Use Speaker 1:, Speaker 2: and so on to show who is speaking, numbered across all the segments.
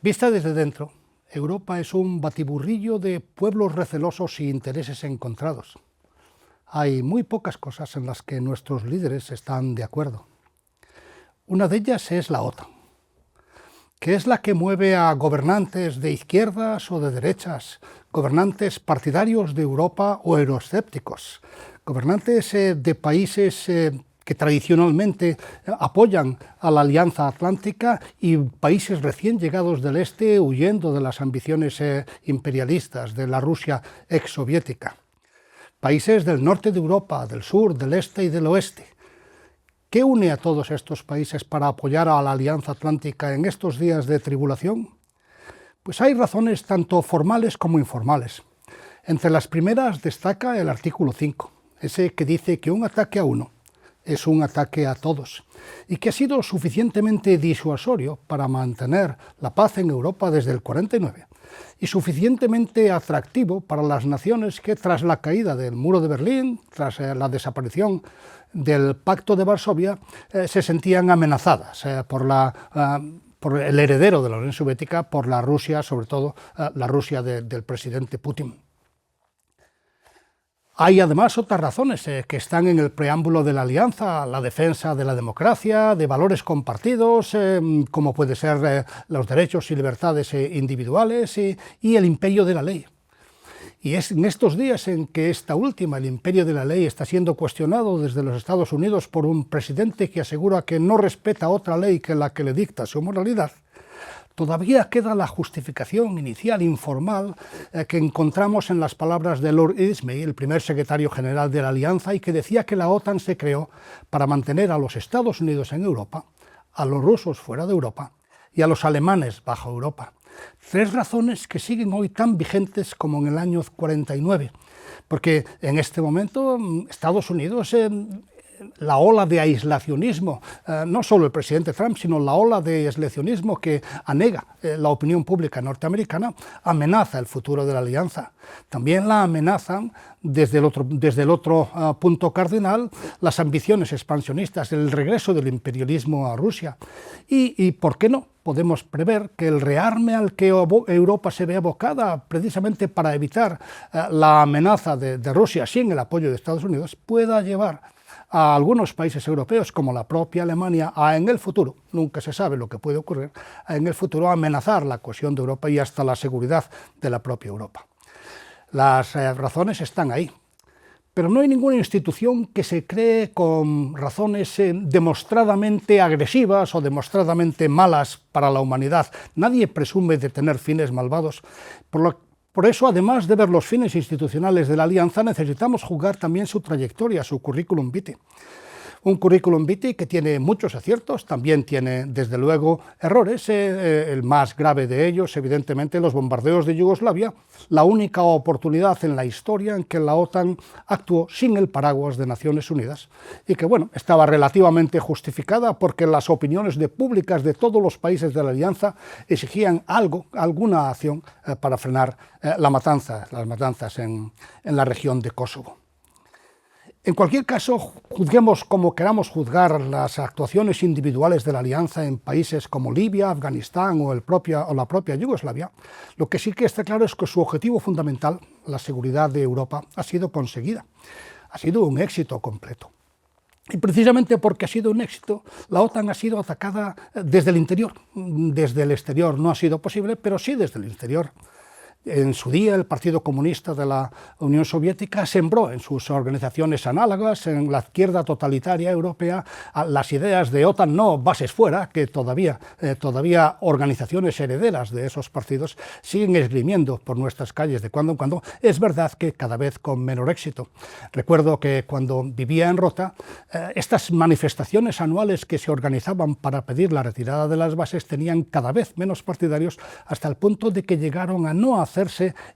Speaker 1: Vista desde dentro, Europa es un batiburrillo de pueblos recelosos y intereses encontrados. Hay muy pocas cosas en las que nuestros líderes están de acuerdo. Una de ellas es la OTAN, que es la que mueve a gobernantes de izquierdas o de derechas, gobernantes partidarios de Europa o euroescépticos, gobernantes de países que tradicionalmente apoyan a la Alianza Atlántica y países recién llegados del este huyendo de las ambiciones imperialistas de la Rusia exsoviética. Países del norte de Europa, del sur, del este y del oeste. ¿Qué une a todos estos países para apoyar a la Alianza Atlántica en estos días de tribulación? Pues hay razones tanto formales como informales. Entre las primeras destaca el artículo 5, ese que dice que un ataque a uno es un ataque a todos, y que ha sido suficientemente disuasorio para mantener la paz en Europa desde el 49, y suficientemente atractivo para las naciones que tras la caída del muro de Berlín, tras la desaparición del Pacto de Varsovia, se sentían amenazadas por el heredero de la Unión Soviética, por la Rusia, sobre todo la Rusia del presidente Putin. Hay además otras razones que están en el preámbulo de la alianza, la defensa de la democracia, de valores compartidos, como puede ser los derechos y libertades individuales y el imperio de la ley. Y es en estos días en que esta última, el imperio de la ley, está siendo cuestionado desde los Estados Unidos por un presidente que asegura que no respeta otra ley que la que le dicta su moralidad. Todavía queda la justificación inicial informal que encontramos en las palabras de Lord Ismay, el primer secretario general de la Alianza, y que decía que la OTAN se creó para mantener a los Estados Unidos en Europa, a los rusos fuera de Europa y a los alemanes bajo Europa. Tres razones que siguen hoy tan vigentes como en el año 49, porque en este momento Estados Unidos... la ola de aislacionismo, no solo el presidente Trump, sino la ola de aislacionismo que anega la opinión pública norteamericana, amenaza el futuro de la alianza. También la amenazan desde el otro punto cardinal las ambiciones expansionistas, el regreso del imperialismo a Rusia. Y ¿por qué no? Podemos prever que el rearme al que Europa se ve abocada precisamente para evitar la amenaza de Rusia sin el apoyo de Estados Unidos pueda llevar a algunos países europeos, como la propia Alemania, a en el futuro, nunca se sabe lo que puede ocurrir, en el futuro amenazar la cohesión de Europa y hasta la seguridad de la propia Europa. Las razones están ahí, pero no hay ninguna institución que se cree con razones demostradamente agresivas o demostradamente malas para la humanidad. Nadie presume de tener fines malvados, Por eso, además de ver los fines institucionales de la Alianza, necesitamos juzgar también su trayectoria, su currículum vitae. Un currículum vitae que tiene muchos aciertos, también tiene, desde luego, errores. El más grave de ellos, evidentemente, los bombardeos de Yugoslavia, la única oportunidad en la historia en que la OTAN actuó sin el paraguas de Naciones Unidas y que, bueno, estaba relativamente justificada porque las opiniones públicas de todos los países de la Alianza exigían alguna acción para frenar las matanzas en la región de Kosovo. En cualquier caso, juzguemos como queramos juzgar las actuaciones individuales de la Alianza en países como Libia, Afganistán o la propia Yugoslavia, lo que sí que está claro es que su objetivo fundamental, la seguridad de Europa, ha sido conseguida. Ha sido un éxito completo. Y precisamente porque ha sido un éxito, la OTAN ha sido atacada desde el interior. Desde el exterior no ha sido posible, pero sí desde el interior. En su día, el Partido Comunista de la Unión Soviética sembró en sus organizaciones análogas, en la izquierda totalitaria europea, las ideas de OTAN no, bases fuera, que todavía organizaciones herederas de esos partidos siguen esgrimiendo por nuestras calles de cuando en cuando. Es verdad que cada vez con menor éxito. Recuerdo que cuando vivía en Rota, estas manifestaciones anuales que se organizaban para pedir la retirada de las bases tenían cada vez menos partidarios, hasta el punto de que llegaron a no hacerse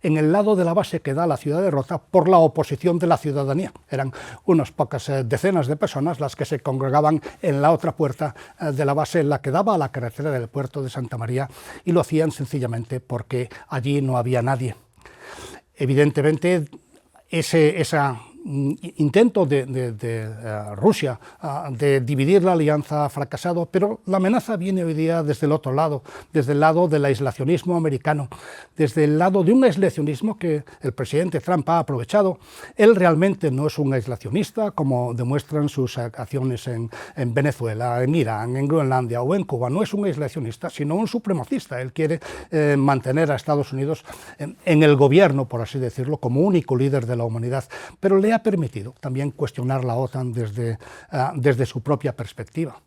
Speaker 1: en el lado de la base que da a la ciudad de Rota por la oposición de la ciudadanía. Eran unas pocas decenas de personas las que se congregaban en la otra puerta de la base, en la que daba a la carretera del puerto de Santa María, y lo hacían sencillamente porque allí no había nadie. Evidentemente, esa intento de Rusia de dividir la alianza ha fracasado, pero la amenaza viene hoy día desde el otro lado, desde el lado del aislacionismo americano, desde el lado de un aislacionismo que el presidente Trump ha aprovechado. Él realmente no es un aislacionista, como demuestran sus acciones en Venezuela, en Irán, en Groenlandia o en Cuba. No es un aislacionista, sino un supremacista. Él quiere mantener a Estados Unidos en el gobierno, por así decirlo, como único líder de la humanidad, pero le ha permitido también cuestionar la OTAN desde su propia perspectiva.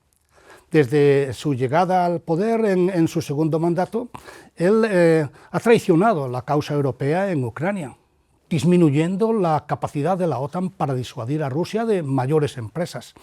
Speaker 1: Desde su llegada al poder en su segundo mandato, él ha traicionado la causa europea en Ucrania, disminuyendo la capacidad de la OTAN para disuadir a Rusia de mayores empresas.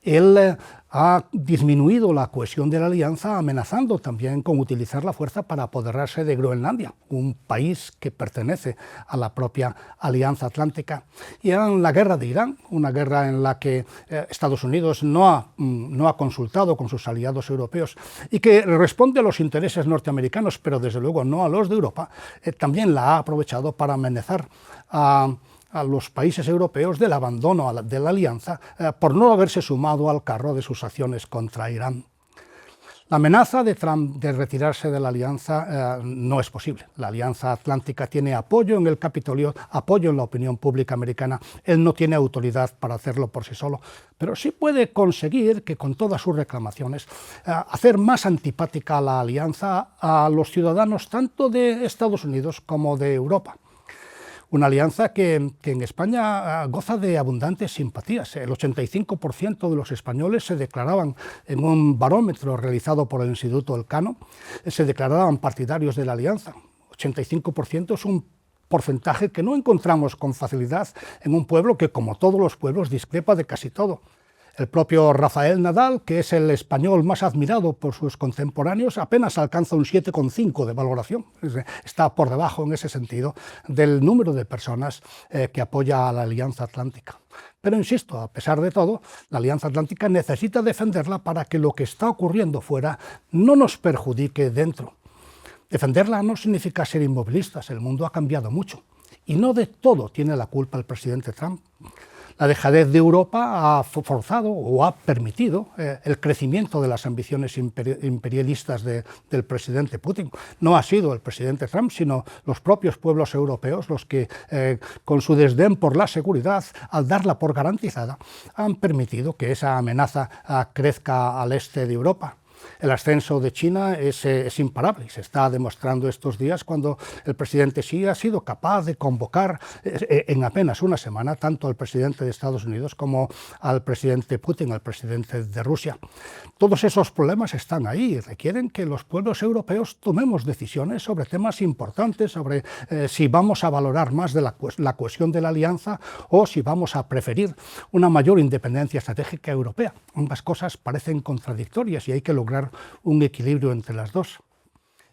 Speaker 1: Él ha disminuido la cohesión de la alianza, amenazando también con utilizar la fuerza para apoderarse de Groenlandia, un país que pertenece a la propia Alianza Atlántica. Y en la guerra de Irán, una guerra en la que Estados Unidos no ha consultado con sus aliados europeos y que responde a los intereses norteamericanos, pero desde luego no a los de Europa, también la ha aprovechado para amenazar a los países europeos del abandono de la alianza por no haberse sumado al carro de sus acciones contra Irán. La amenaza de Trump de retirarse de la alianza no es posible. La Alianza Atlántica tiene apoyo en el Capitolio, apoyo en la opinión pública americana. Él no tiene autoridad para hacerlo por sí solo, pero sí puede conseguir que con todas sus reclamaciones hacer más antipática a la alianza a los ciudadanos tanto de Estados Unidos como de Europa. Una alianza que en España goza de abundantes simpatías. El 85% de los españoles se declaraban, en un barómetro realizado por el Instituto Elcano, se declaraban partidarios de la alianza. 85% es un porcentaje que no encontramos con facilidad en un pueblo que, como todos los pueblos, discrepa de casi todo. El propio Rafael Nadal, que es el español más admirado por sus contemporáneos, apenas alcanza un 7,5 de valoración. Está por debajo, en ese sentido, del número de personas que apoya a la Alianza Atlántica. Pero insisto, a pesar de todo, la Alianza Atlántica necesita defenderla para que lo que está ocurriendo fuera no nos perjudique dentro. Defenderla no significa ser inmovilistas, el mundo ha cambiado mucho. Y no de todo tiene la culpa el presidente Trump. La dejadez de Europa ha forzado o ha permitido el crecimiento de las ambiciones imperialistas del presidente Putin. No ha sido el presidente Trump, sino los propios pueblos europeos los que, con su desdén por la seguridad, al darla por garantizada, han permitido que esa amenaza crezca al este de Europa. El ascenso de China es imparable y se está demostrando estos días cuando el presidente Xi ha sido capaz de convocar en apenas una semana tanto al presidente de Estados Unidos como al presidente Putin, al presidente de Rusia. Todos esos problemas están ahí y requieren que los pueblos europeos tomemos decisiones sobre temas importantes, sobre si vamos a valorar más de la cohesión de la alianza o si vamos a preferir una mayor independencia estratégica europea. Ambas cosas parecen contradictorias y hay que lograr un equilibrio entre las dos.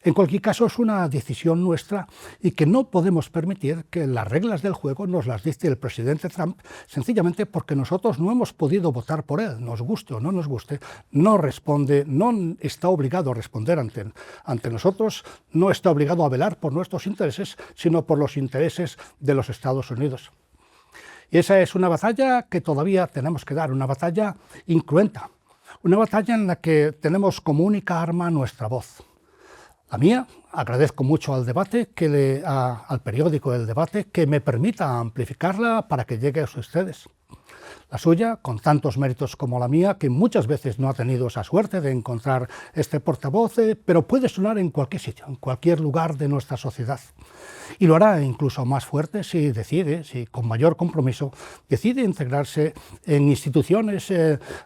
Speaker 1: En cualquier caso, es una decisión nuestra y que no podemos permitir que las reglas del juego nos las dicte el presidente Trump, sencillamente porque nosotros no hemos podido votar por él, nos guste o no nos guste, no responde, no está obligado a responder ante nosotros, no está obligado a velar por nuestros intereses, sino por los intereses de los Estados Unidos. Y esa es una batalla que todavía tenemos que dar, una batalla incruenta. Una batalla en la que tenemos como única arma nuestra voz. La mía, agradezco mucho al debate, al periódico El Debate, que me permita amplificarla para que llegue a ustedes. La suya, con tantos méritos como la mía, que muchas veces no ha tenido esa suerte de encontrar este portavoz, pero puede sonar en cualquier sitio, en cualquier lugar de nuestra sociedad. Y lo hará incluso más fuerte si con mayor compromiso, decide integrarse en instituciones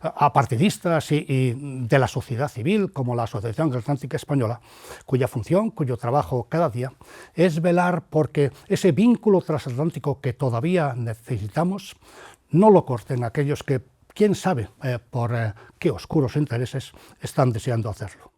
Speaker 1: apartidistas y de la sociedad civil, como la Asociación Atlántica Española, cuya función, cuyo trabajo cada día es velar porque ese vínculo transatlántico que todavía necesitamos no lo corten aquellos que, quién sabe por qué oscuros intereses, están deseando hacerlo.